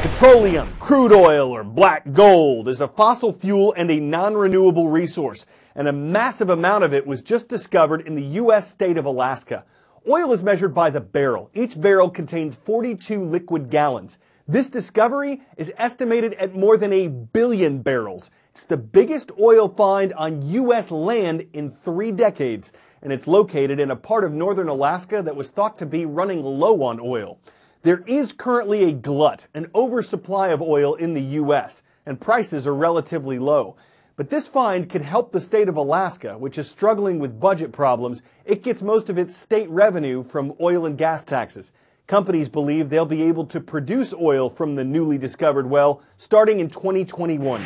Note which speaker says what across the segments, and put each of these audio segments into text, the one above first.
Speaker 1: Petroleum, crude oil, or black gold is a fossil fuel and a non-renewable resource, and a massive amount of it was just discovered in the U.S. state of Alaska. Oil is measured by the barrel. Each barrel contains 42 liquid gallons. This discovery is estimated at more than 1 billion barrels. It's the biggest oil find on U.S. land in 3 decades, and it's located in a part of northern Alaska that was thought to be running low on oil. There is currently a glut, an oversupply of oil in the U.S., and prices are relatively low. But this find could help the state of Alaska, which is struggling with budget problems. It gets most of its state revenue from oil and gas taxes. Companies believe they'll be able to produce oil from the newly discovered well starting in 2021.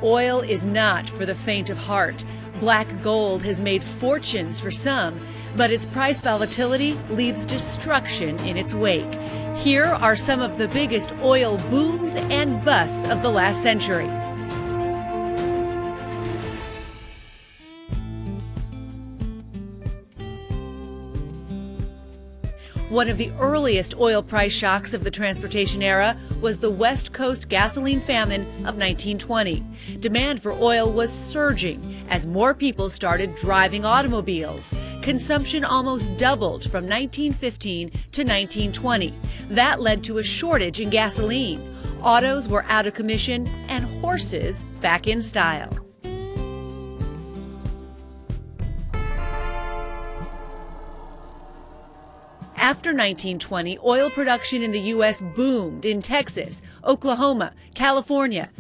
Speaker 2: Oil is not for the faint of heart. Black gold has made fortunes for some, but its price volatility leaves destruction in its wake. Here are some of the biggest oil booms and busts of the last century. One of the earliest oil price shocks of the transportation era was the West Coast gasoline famine of 1920. Demand for oil was surging as more people started driving automobiles. Consumption almost doubled from 1915 to 1920. That led to a shortage in gasoline. Autos were out of commission and horses back in style. After 1920, oil production in the U.S. boomed in Texas, Oklahoma, California.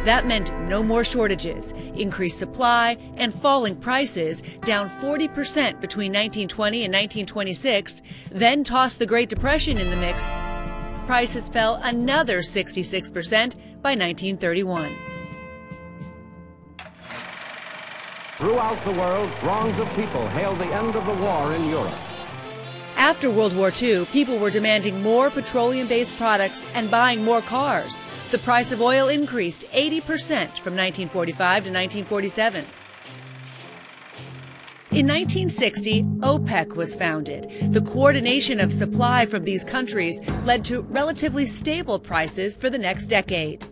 Speaker 2: That meant no more shortages, increased supply, and falling prices, down 40% between 1920 and 1926. Then tossed the Great Depression in the mix. Prices fell another 66% by 1931.
Speaker 3: Throughout the world, throngs of people hailed the end of the war in Europe.
Speaker 2: After World War II, people were demanding more petroleum-based products and buying more cars. The price of oil increased 80% from 1945 to 1947. In 1960, OPEC was founded. The coordination of supply from these countries led to relatively stable prices for the next decade.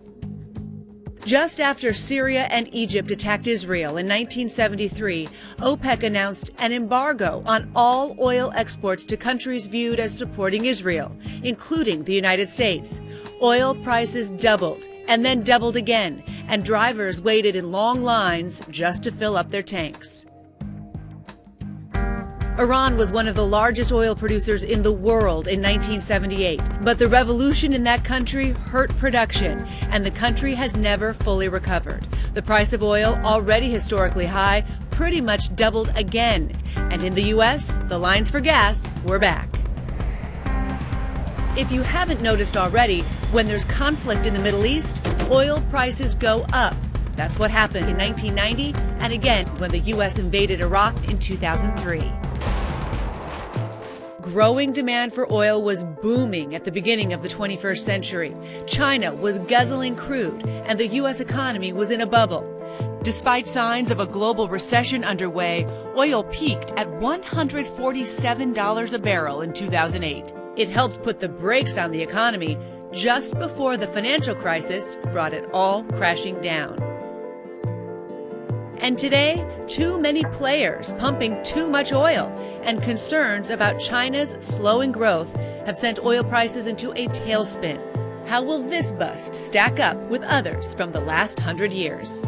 Speaker 2: Just after Syria and Egypt attacked Israel in 1973, OPEC announced an embargo on all oil exports to countries viewed as supporting Israel, including the United States. Oil prices doubled and then doubled again, and drivers waited in long lines just to fill up their tanks. Iran was one of the largest oil producers in the world in 1978, but the revolution in that country hurt production, and the country has never fully recovered. The price of oil, already historically high, pretty much doubled again. And in the U.S., the lines for gas were back. If you haven't noticed already, when there's conflict in the Middle East, oil prices go up. That's what happened in 1990, and again when the U.S. invaded Iraq in 2003. Growing demand for oil was booming at the beginning of the 21st century. China was guzzling crude, and the U.S. economy was in a bubble. Despite signs of a global recession underway, oil peaked at $147 a barrel in 2008. It helped put the brakes on the economy just before the financial crisis brought it all crashing down. And today, too many players pumping too much oil and concerns about China's slowing growth have sent oil prices into a tailspin. How will this bust stack up with others from the last 100 years?